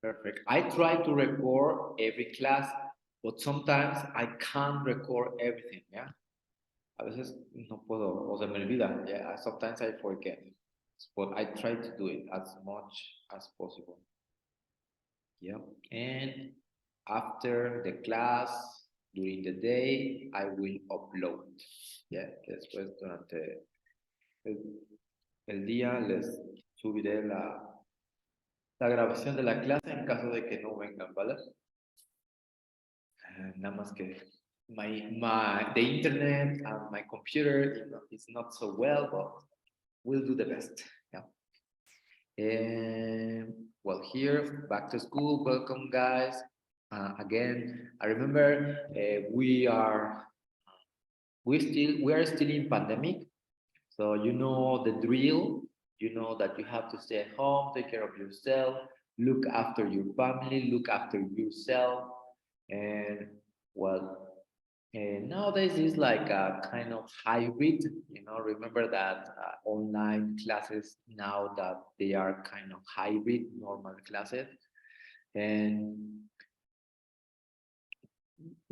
Perfect. I try to record every class, but sometimes I can't record everything, yeah. A veces no puedo, o se me olvida, yeah. Sometimes I forget, but I try to do it as much as possible. Yeah. And after the class, during the day, I will upload. Yeah. Después, durante el, el día, les subiré la grabación de la clase en caso de que no vengan, ¿vale? Nada más que the internet and my computer is not so well, but we'll do the best. Yeah. And well, here back to school. Welcome, guys. Again, I remember we are still in pandemic, so you know the drill. You know that you have to stay at home, take care of yourself, look after your family, look after yourself, and well, and nowadays it's like a kind of hybrid. Remember that online classes now that they are kind of hybrid normal classes, and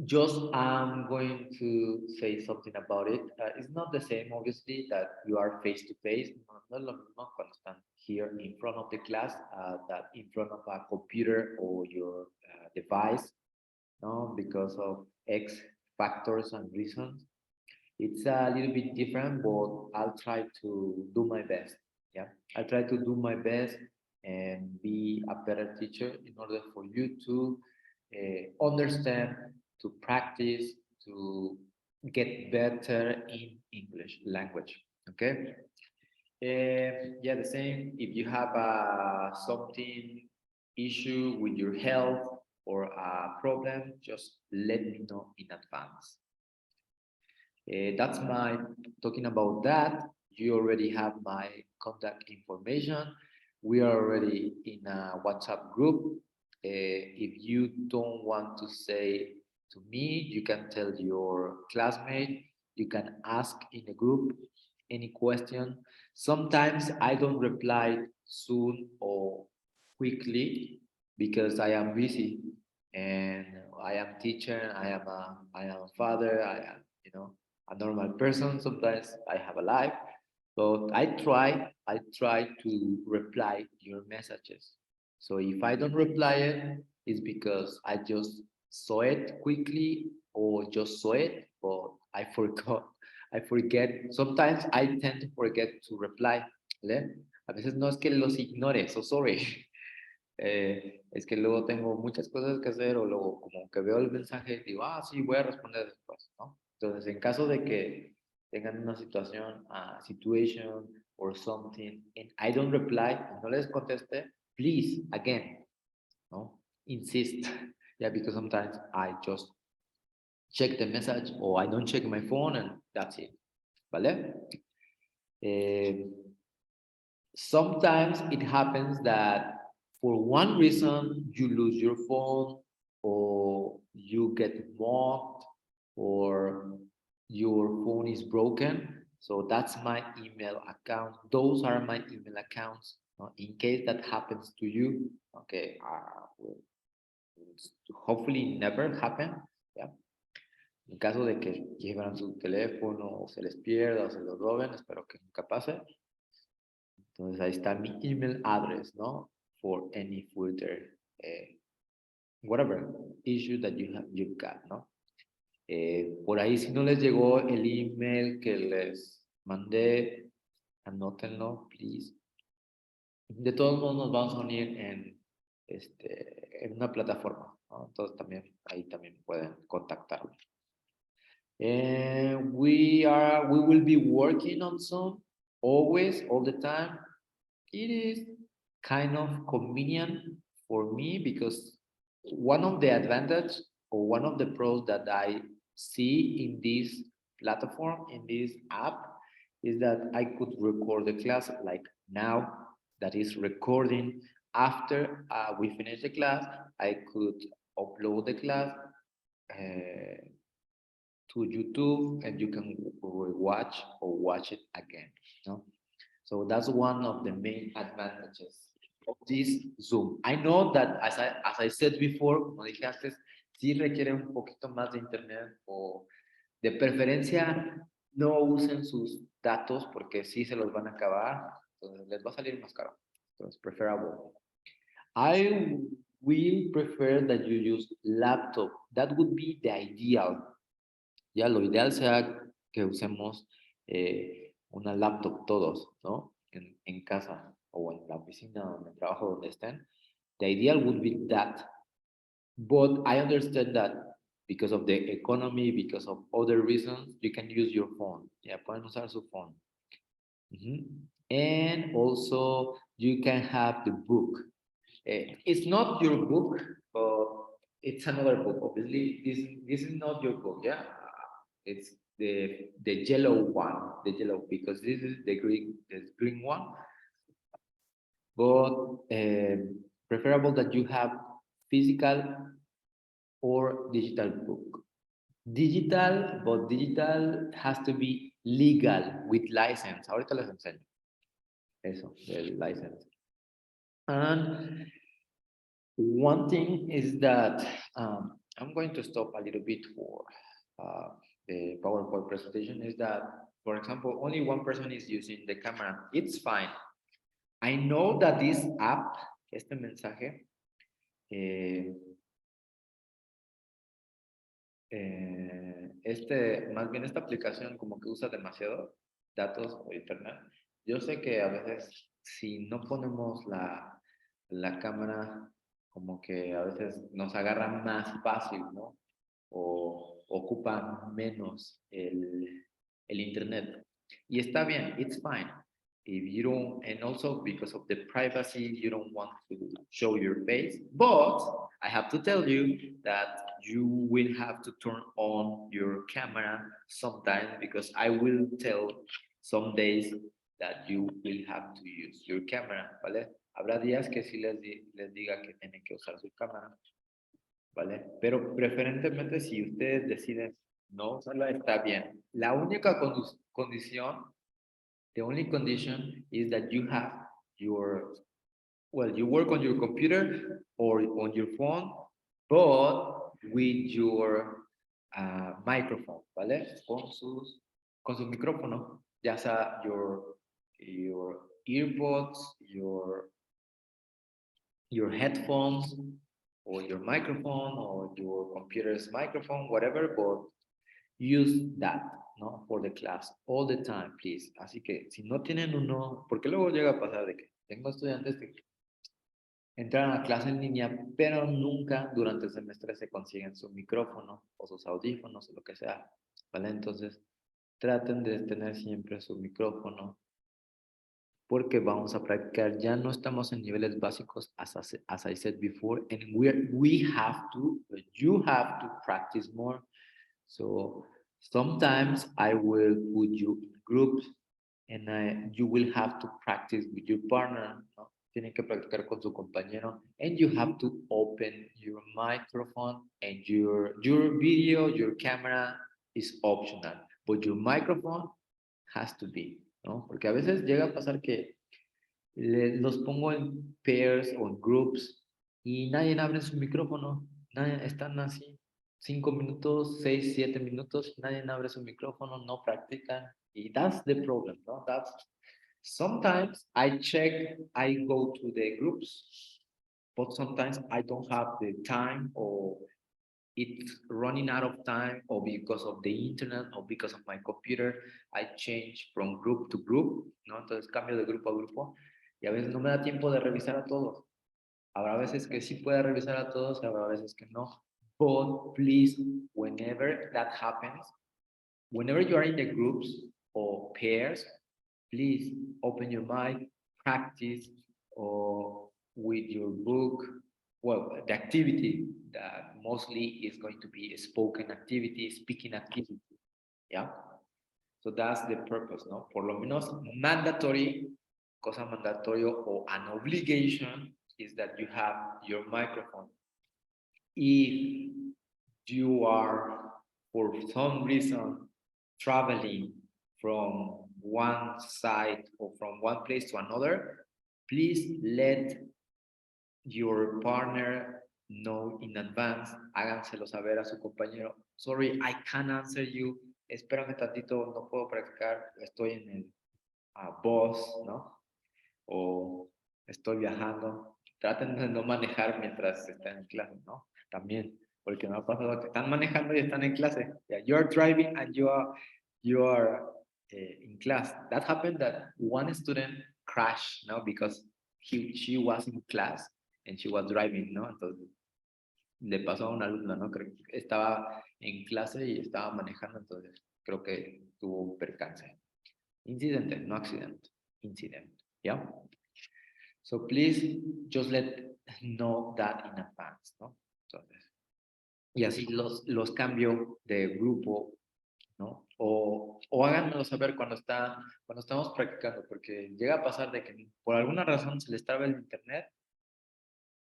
just I'm going to say something about it. It's not the same, obviously, that you are face to face. No es lo mismo cuando están here in front of the class, that in front of a computer or your device, no, because of X factors and reasons. It's a little bit different, but I'll try to do my best. Yeah, I'll try to do my best and be a better teacher in order for you to understand, to practice, to get better in English language. Okay. Yeah, the same. If you have something issue with your health or a problem, just let me know in advance. That's my talking about that. You already have my contact information. We are already in a WhatsApp group. If you don't want to say to me, you can tell your classmate. You can ask in the group any question. Sometimes I don't reply soon or quickly because I am busy and I am teacher. I am a father. I am a normal person. Sometimes I have a life, but I try to reply your messages. So if I don't reply it, it's because I just saw it quickly or just saw it, but I forgot. I forget. Sometimes I tend to forget to reply. ¿Vale? A veces no es que los ignore, so sorry. Es que luego tengo muchas cosas que hacer o luego como que veo el mensaje y digo, sí, voy a responder después, ¿no? Entonces, en caso de que tengan una situación, situation or something, and I don't reply, no les conteste, please, again, ¿no? Insist. Yeah, because sometimes I just check the message or I don't check my phone and that's it. ¿Vale? Eh, Sometimes it happens that for one reason you lose your phone or you get mocked or your phone is broken. So that's my email account. Those are my email accounts. In case that happens to you, okay, will hopefully never happen. Yeah. En caso de que llevan su teléfono o se les pierda o se lo roben, espero que nunca pase. Entonces ahí está mi email address, ¿no? For any further, whatever issue that you've got, ¿no? Por ahí si no les llegó el email que les mandé, anótenlo, please. De todos modos nos vamos a unir en una plataforma, ¿no? Entonces también ahí también pueden contactarme. And we will be working on some always, all the time. It is kind of convenient for me because one of the advantage or one of the pros that I see in this platform, in this app, is that I could record the class like now, that is recording. After we finish the class, I could upload the class to YouTube and you can rewatch or watch it again. No? So that's one of the main advantages of this Zoom. I know that as I said before, como dije antes, sí requiere un poquito más de internet o de preferencia no usen sus datos porque sí se los van a acabar, entonces les va a salir más caro. Entonces, preferable. I will prefer that you use laptop. That would be the ideal. Ya lo ideal sea que usemos una laptop todos, ¿no? En casa o en la oficina o en el trabajo donde estén. The ideal would be that. But I understand that because of the economy, because of other reasons, you can use your phone. Ya pueden usar su phone. And also you can have the book. It's not your book, but it's another book. Obviously, this is not your book, yeah. It's the yellow one, the yellow because this is the green one. But preferable that you have physical or digital book. Digital, but digital has to be legal with license. Ahorita les enseño. Eso, el license. And one thing is that I'm going to stop a little bit for the PowerPoint presentation is that, for example, only one person is using the camera. It's fine. I know that this app, este mensaje, más bien esta aplicación como que usa demasiado datos o internet. Yo sé que a veces si no ponemos la cámara, como que a veces nos agarra más fácil, ¿no? O ocupa menos el internet. Y está bien, it's fine. If you don't, and also because of the privacy, you don't want to show your face. But I have to tell you that you will have to turn on your camera sometimes because I will tell some days that you will have to use your camera, ¿vale? Habrá días que sí les diga que tienen que usar su cámara, ¿vale? Pero preferentemente si ustedes deciden no usarla, está bien. La única condición, the only condition is that you have your, well, you work on your computer or on your phone, but with your microphone, ¿vale? Con su micrófono, ya sea your earbuds, your headphones, or your microphone, or your computer's microphone, whatever, but use that, ¿no? For the class, all the time, please. Así que si no tienen uno, porque luego llega a pasar de que tengo estudiantes que entran a clase en línea, pero nunca durante el semestre se consiguen su micrófono o sus audífonos o lo que sea, ¿vale? Entonces, traten de tener siempre su micrófono porque vamos a practicar. Ya no estamos en niveles básicos, as I said before, and we have to, you have to practice more. So sometimes I will put you in groups and you will have to practice with your partner, ¿no? Tienen que practicar con su compañero, and you have to open your microphone and your video, your camera is optional, but your microphone has to be, ¿no? Porque a veces llega a pasar que los pongo en pairs o en groups y nadie abre su micrófono, nadie, están así 5 minutos, 6, 7 minutos, nadie abre su micrófono, no practican y that's the problem, ¿no? That's sometimes I check, I go to the groups, but sometimes I don't have the time or it's running out of time or because of the internet or because of my computer, I change from group to group, ¿no? Entonces cambio de grupo a grupo y a veces no me da tiempo de revisar a todos. Habrá veces que sí pueda revisar a todos, habrá veces que no. But please, whenever that happens, whenever you are in the groups or pairs, please open your mic, practice or with your book. Well, the activity that mostly is going to be a spoken activity, speaking activity. Yeah. So that's the purpose, no? Por lo menos mandatory, cosa mandatorio or an obligation is that you have your microphone. If you are, for some reason, traveling from one side or from one place to another, please let your partner know in advance, háganselo saber a su compañero. Sorry, I can't answer you. Espérame tantito, no puedo practicar, estoy en el bus, ¿no? O estoy viajando. Traten de no manejar mientras están en clase, ¿no? También, porque me ha pasado que están manejando y están en clase. Yeah, you're driving and you are in class. That happened that one student crashed, no, because she was in class and she was driving, ¿no? Entonces le pasó a un alumno, ¿no? Creo que estaba en clase y estaba manejando, entonces creo que tuvo un percance. Incidente, no accidente. Incident, ¿ya? So please just let know that in advance, ¿no? Entonces, y así los cambio de grupo, ¿no? O háganmelo saber cuando estamos practicando, porque llega a pasar de que por alguna razón se les traba el internet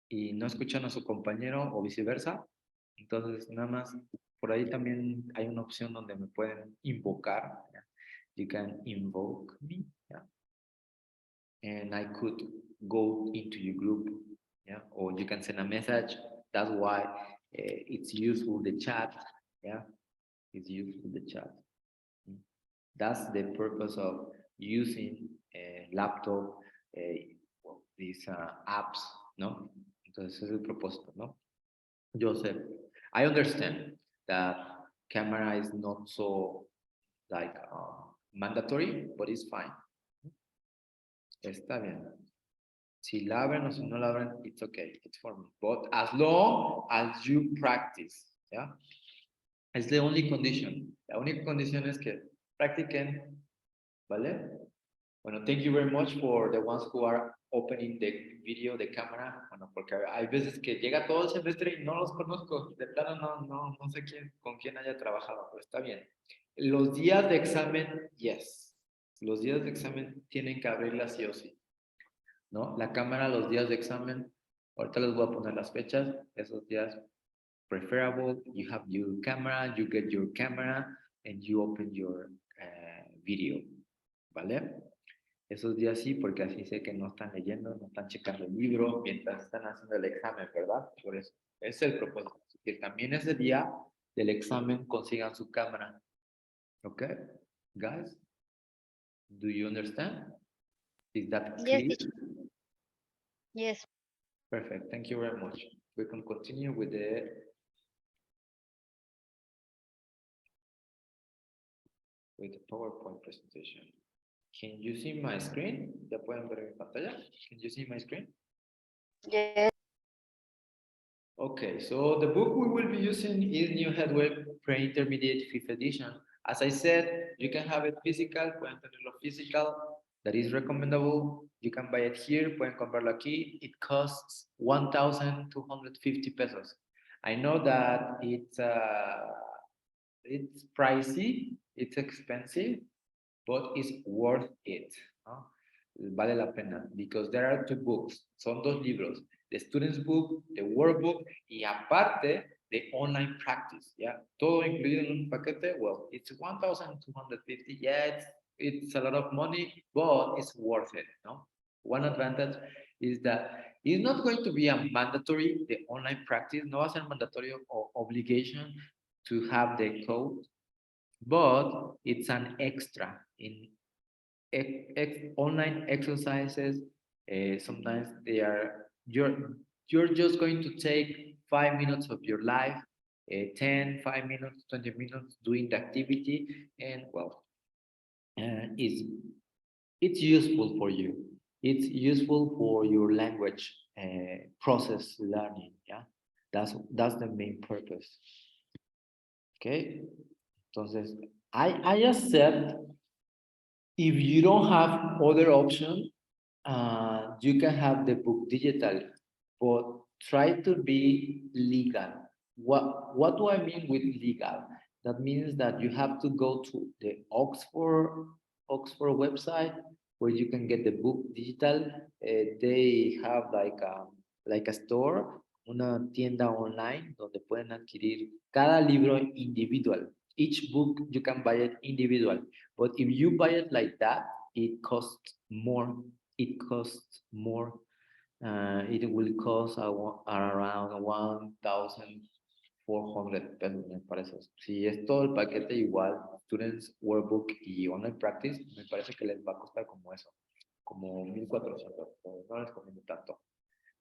y no escuchan a su compañero o viceversa. Entonces, nada más, por ahí también hay una opción donde me pueden invocar. ¿Ya? You can invoke me, ¿ya? And I could go into your group, yeah, or you can send a message. That's why it's useful the chat, yeah, it's useful the chat. That's the purpose of using a laptop, well, these apps, ¿no? Entonces es el propósito, ¿no? Joseph, I understand that camera is not so like mandatory, but it's fine. Está bien. Si la abren o si no la abren, it's okay, it's for me. But as long as you practice, ¿ya? Es the only condition. La única condición es que practiquen, ¿vale? Bueno, thank you very much for the ones who are opening the video, the camera. Bueno, porque hay veces que llega todo el semestre y no los conozco. De plano no sé con quién haya trabajado, pero está bien. Los días de examen, yes. Los días de examen tienen que abrirlas sí o sí. ¿No? La cámara, los días de examen, ahorita les voy a poner las fechas, esos días preferable, you have your camera, you get your camera, and you open your video, ¿vale? Esos días sí, porque así sé que no están leyendo, no están checando el libro mientras están haciendo el examen, ¿verdad? Por eso, ese es el propósito, que también ese día del examen consigan su cámara, ¿ok? Guys, do you understand? Is that Yes, clear? teacher. Yes. Perfect. Thank you very much. We can continue with the PowerPoint presentation. Can you see my screen? ¿Ya pueden ver mi pantalla? Can you see my screen? Yes. Okay, so the book we will be using is New Headway Pre-Intermediate 5th edition. As I said, you can have it physical, pueden tenerlo physical, that is recommendable. You can buy it here, pueden comprarlo aquí. It costs 1,250 pesos. I know that it's pricey, it's expensive, but it's worth it. ¿No? Vale la pena, because there are two books, son dos libros, the student's book, the workbook, y aparte, the online practice, ¿ya? Todo incluido en un paquete, well, it's 1,250, yeah, it's a lot of money, but it's worth it, no? One advantage is that it's not going to be a mandatory, the online practice, no va a ser mandatorio or obligation to have the code, but it's an extra in online exercises. Sometimes they are you're just going to take 5 minutes of your life, 10, 5 minutes, 20 minutes doing the activity, and well, it's useful for you. It's useful for your language process learning. Yeah, that's the main purpose. Okay, entonces I accept if you don't have other option, you can have the book digital, but try to be legal. What do I mean with legal? That means that you have to go to the Oxford website where you can get the book digital. They have like a store, una tienda online donde pueden adquirir cada libro individual. Each book you can buy it individual, but if you buy it like that, it costs more. It costs more It will cost around 1,400 pesos, me parece. Si es todo el paquete igual, Students Workbook y Online Practice, me parece que les va a costar como eso, como 1,400, pero no les conviene tanto.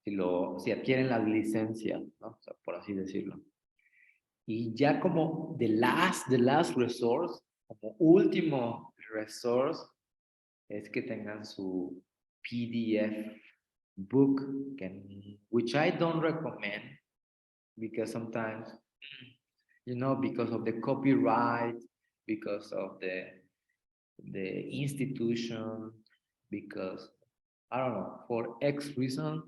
Si adquieren las licencias, ¿no? O sea, por así decirlo. Y ya como the last resource, como último resource, es que tengan su PDF book, which I don't recommend because sometimes, because of the copyright, because of the institution, because, I don't know, for X reason,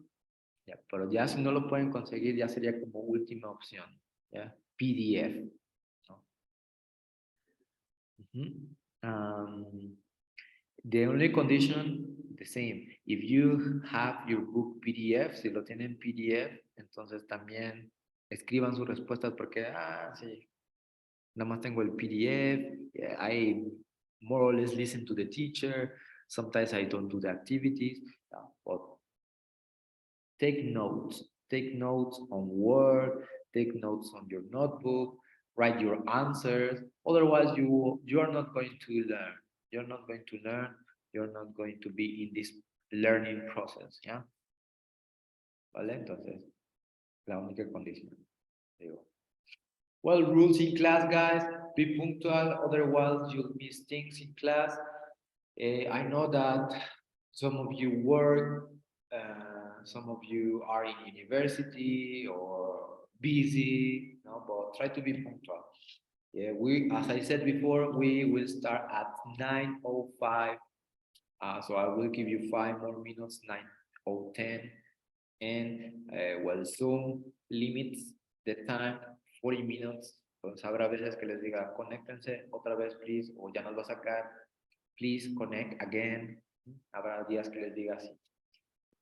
ya, pero ya si no lo pueden conseguir, ya sería como última opción, ¿ya? PDF, ¿no? The only condition, the same. If you have your book PDF, si lo tienen PDF, entonces también escriban sus respuestas porque, sí, nada más tengo el PDF, yeah, I more or less listen to the teacher, sometimes I don't do the activities, but take notes on Word, take notes on your notebook, write your answers, otherwise you are not going to learn. You're not going to learn, you're not going to be in this learning process, ¿ya? ¿Vale? Entonces, la única condición, digo. Well, rules in class, guys, be punctual, otherwise you'll miss things in class. I know that some of you work, some of you are in university or busy, no, but try to be punctual. Yeah, as I said before, we will start at 9:05. So I will give you 5 more minutes, 9:10, and well, Zoom limits the time 40 minutes. Entonces habrá veces que les diga, conéctense otra vez, please, o ya nos va a sacar, please connect again. Habrá días que les diga así.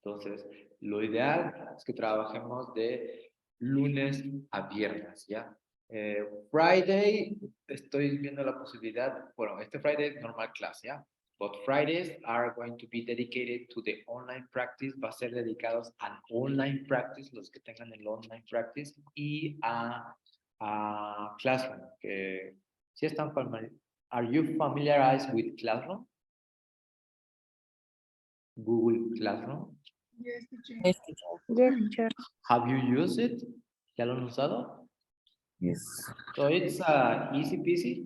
Entonces, lo ideal es que trabajemos de lunes a viernes, ¿ya? Friday, estoy viendo la posibilidad, bueno, este Friday es normal clase, ¿ya? But Fridays are going to be dedicated to the online practice, va a ser dedicados al online practice, los que tengan el online practice, y a Classroom, que si están familiar. Are you familiarized with Classroom? Google Classroom. Yes, teacher. Yes, teacher. Yes, teacher. Have you used it? ¿Ya lo han usado? Yes. So it's easy peasy,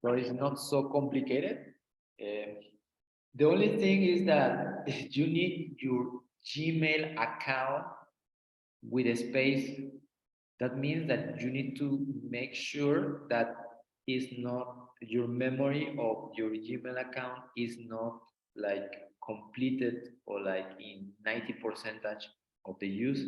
so it's not so complicated. The only thing is that you need your Gmail account with a space. That means that you need to make sure that is not your memory of your Gmail account is not like completed or like in 90% of the use,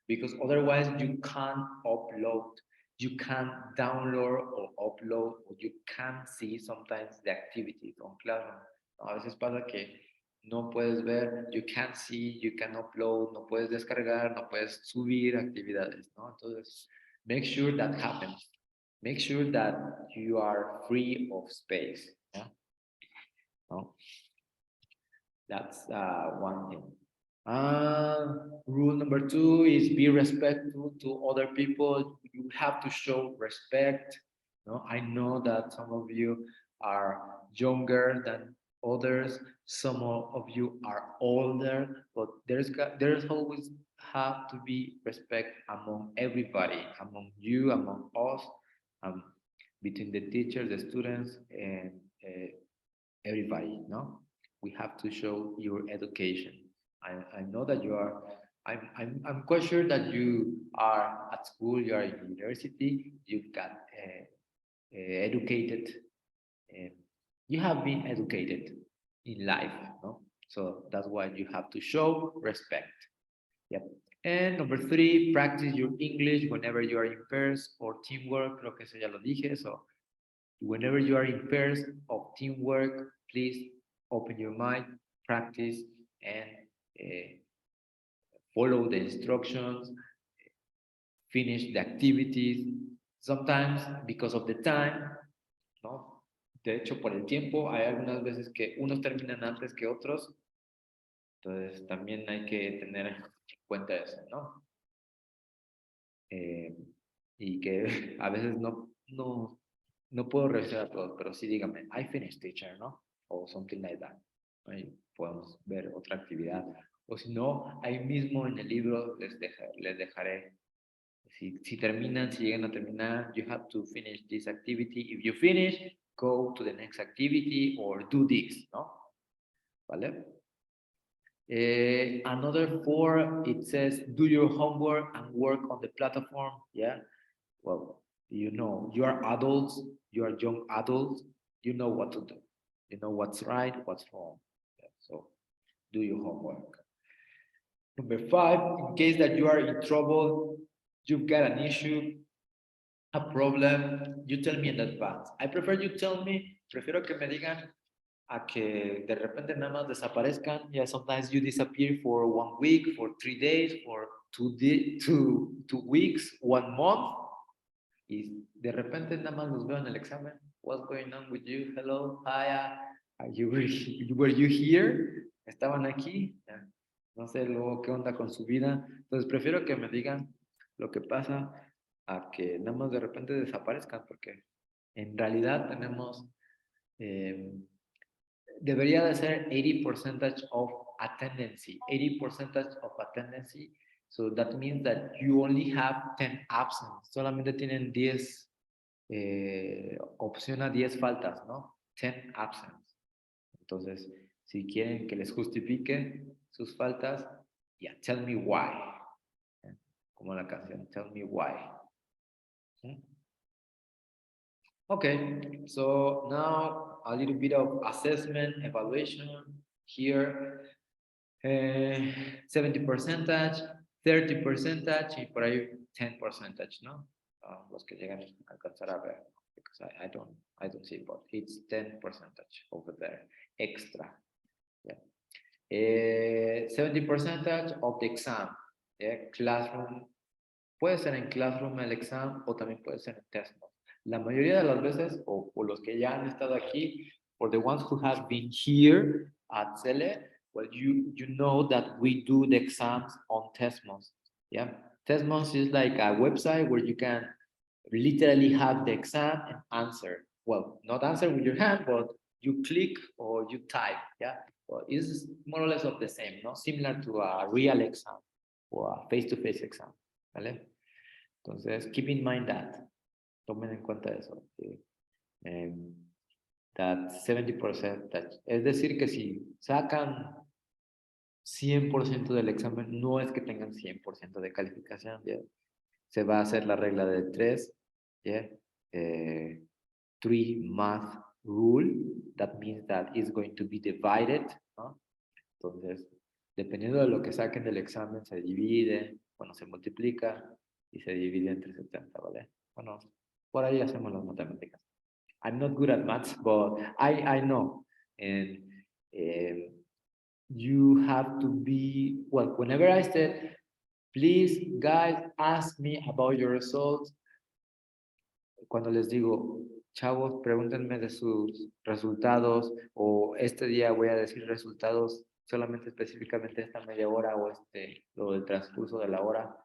because otherwise you can't upload, you can't download or upload, or you can't see sometimes the activities on Classroom. A veces pasa que no puedes ver, you can't see, you can upload, no puedes descargar, no puedes subir actividades, ¿no? Entonces, make sure that happens. Make sure that you are free of space, ¿ya? ¿No? That's one thing. Rule number 2 is be respectful to other people. You have to show respect. No, I know that some of you are younger than others. Some of you are older, but there's always have to be respect among everybody, among you, among us, um, between the teachers, the students, and everybody. No, we have to show your education. I know that you are. I'm quite sure that you are at school. You are in university. You've got educated. And you have been educated in life, no? So that's why you have to show respect. Yep. And number 3, practice your English whenever you are in pairs or teamwork. Creo que eso ya lo dije. So whenever you are in pairs of teamwork, please open your mind, practice, and follow the instructions, finish the activities. Sometimes, because of the time, ¿no? De hecho, por el tiempo, hay algunas veces que unos terminan antes que otros. Entonces, también hay que tener cuenta eso, ¿no? Y que a veces no puedo revisar a todos, pero sí dígame, I finished teacher, ¿no? O something like that. Ahí podemos ver otra actividad. O si no, ahí mismo en el libro les dejaré. Si terminan, si llegan a terminar, you have to finish this activity. If you finish, go to the next activity or do this, ¿no? ¿Vale? Another 4, it says, do your homework and work on the platform. Yeah. Well, you know, you are adults, you are young adults, you know what to do. You know what's right, what's wrong. Yeah, so do your homework. Number 5, in case that you are in trouble, you've got an issue, a problem, you tell me in advance. I prefer you tell me, prefiero que me digan a que de repente nada más desaparezcan. Yeah, sometimes you disappear for 1 week, for 3 days, for 2 weeks, 1 month. Y de repente nada más los veo en el examen. What's going on with you? Hello, hi, were you here? ¿Estaban aquí? Yeah. No sé luego qué onda con su vida. Entonces prefiero que me digan lo que pasa a que nada más de repente desaparezcan, porque en realidad tenemos, debería de ser 80% of attendance, 80% of attendance, so that means that you only have 10 absence, solamente tienen 10, opción a 10 faltas, ¿no? 10 absence. Entonces, si quieren que les justifique sus faltas, yeah, tell me why. Como la canción, tell me why. Okay, so now a little bit of assessment, evaluation here. 70%, 30% y por ahí 10%, ¿no? Los que llegan a alcanzar a ver, because I don't see, but it's 10% over there, extra. Yeah. 70% of the exam, yeah? Classroom, puede ser en classroom el exam o también puede ser en test. La mayoría de las veces, o los que ya han estado aquí, for the ones who have been here at CELE, well, you know that we do the exams on Testmons. Yeah, Testmons is like a website where you can literally have the exam and answer. Well, not answer with your hand, but you click or you type. Yeah, well, it's more or less of the same, no? Similar to a real exam or a face-to-face exam. ¿Vale? Entonces, keep in mind that. Tomen en cuenta eso. That 70%. Es decir, que si sacan 100% del examen, no es que tengan 100% de calificación. ¿Ya? Se va a hacer la regla de 3. ¿Ya? 3 math rule. That means that it's going to be divided. ¿No? Entonces, dependiendo de lo que saquen del examen, se divide, bueno, se multiplica y se divide entre 70, ¿vale? Bueno, por ahí hacemos las matemáticas. I'm not good at maths, but I know. And you have to be, well, whenever I said, please, guys, ask me about your results. Cuando les digo, chavos, pregúntenme de sus resultados, o este día voy a decir resultados solamente específicamente esta media hora o lo del transcurso de la hora,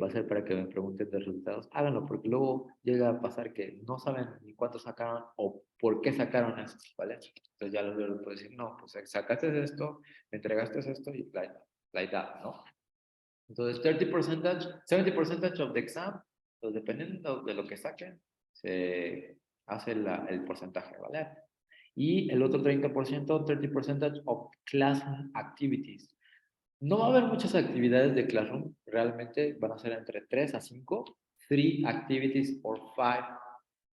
va a ser para que me pregunten de resultados. Háganlo, porque luego llega a pasar que no saben ni cuánto sacaron o por qué sacaron eso, ¿vale? Entonces ya les puedo decir, no, pues sacaste esto, me entregaste esto y like that, ¿no? Entonces, 30%, 70% of the exam, pues dependiendo de lo que saquen, se hace el porcentaje, ¿vale? Y el otro 30%, 30% of classroom activities. No va a haber muchas actividades de classroom, realmente van a ser entre 3 a 5, 3 activities or 5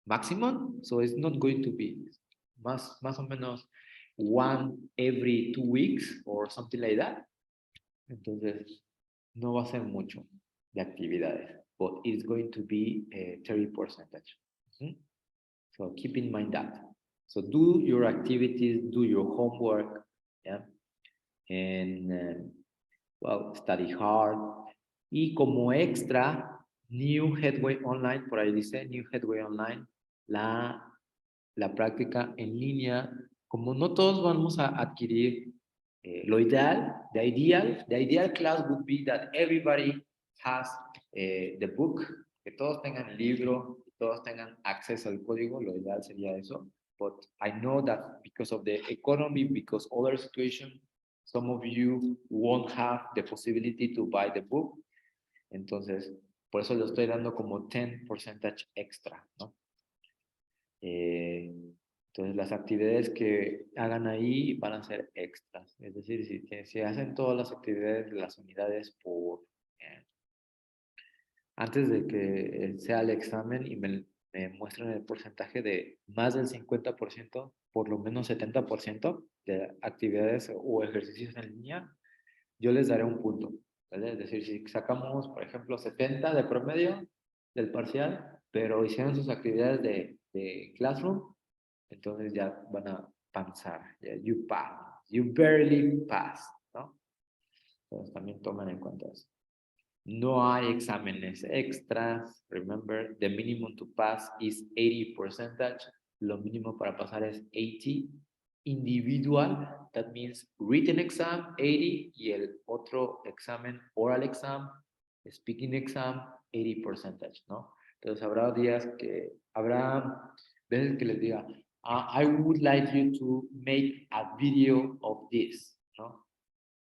maximum, so it's not going to be más o menos 1 every 2 weeks or something like that. Entonces, no va a ser mucho de actividades, but it's going to be a 30%. So keep in mind that. So do your activities, do your homework, yeah, and well, study hard. Y como extra, New Headway Online, por ahí dice New Headway Online, la práctica en línea. Como no todos vamos a adquirir Lo ideal, the ideal class would be that everybody has the book, que todos tengan el libro, que todos tengan acceso al código, lo ideal sería eso. But I know that because of the economy, because other situation, some of you won't have the possibility to buy the book. Entonces, por eso lo estoy dando como 10% extra, ¿no? Entonces, las actividades que hagan ahí van a ser extras. Es decir, si hacen todas las actividades de las unidades por antes de que sea el examen y me muestren el porcentaje de más del 50%, por lo menos 70% de actividades o ejercicios en línea, yo les daré un punto. ¿Vale? Es decir, si sacamos, por ejemplo, 70 de promedio del parcial, pero hicieron sus actividades de Classroom, entonces ya van a pasar. You pass. You barely pass, ¿no? Entonces también tomen en cuenta eso. No hay exámenes extras. Remember, the minimum to pass is 80%. Lo mínimo para pasar es 80. Individual, that means written exam, 80. Y el otro examen, oral exam, speaking exam, 80%, ¿no? Entonces habrá días que, habrá veces que les diga, I would like you to make a video of this, ¿no?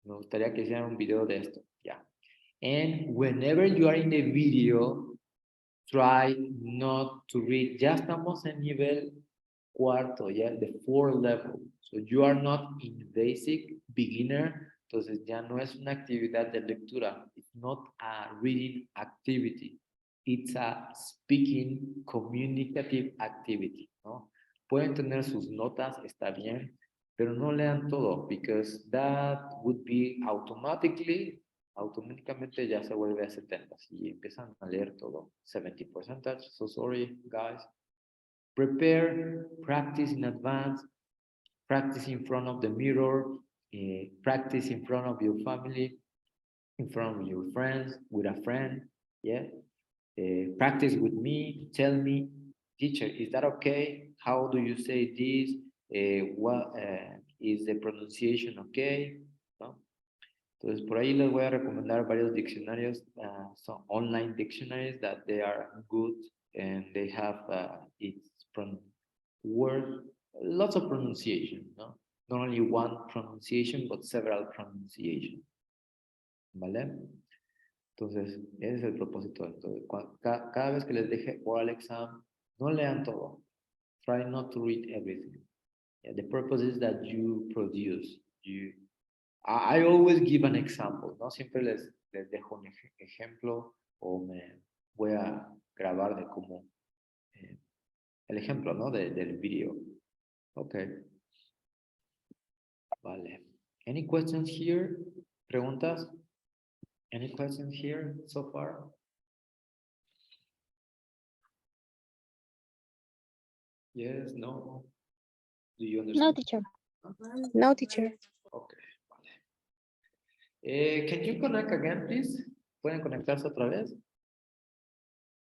Me gustaría que hicieran un video de esto, ya. And whenever you are in the video, try not to read. Ya estamos en nivel cuarto, ya, the fourth level. So you are not in basic, beginner. Entonces ya no es una actividad de lectura. It's not a reading activity. It's a speaking, communicative activity, ¿no? Pueden tener sus notas, está bien, pero no lean todo, because that would be automáticamente ya se vuelve a 70. Si empiezan a leer todo, 70%, so sorry, guys. Prepare, practice in advance, practice in front of the mirror, practice in front of your family, in front of your friends, with a friend, yeah. Practice with me, tell me, teacher, is that okay? How do you say this? What is the pronunciation okay? ¿No? Entonces, por ahí les voy a recomendar varios diccionarios, some online dictionaries that they are good and they have its word, lots of pronunciation, ¿no? Not only one pronunciation, but several pronunciations. ¿Vale? Entonces, ese es el propósito. Entonces, cada vez que les deje oral exam, no lean todo. Try not to read everything. Yeah, the purpose is that you produce. I always give an example, ¿no? Siempre les dejo un ejemplo o me voy a grabar de cómo el ejemplo, ¿no? Del video. Okay. Vale. Any questions here? ¿Preguntas? Any questions here so far? Yes, no. Do you understand? No, teacher. No, teacher. Okay, vale. Can you connect again, please? ¿Pueden conectarse otra vez?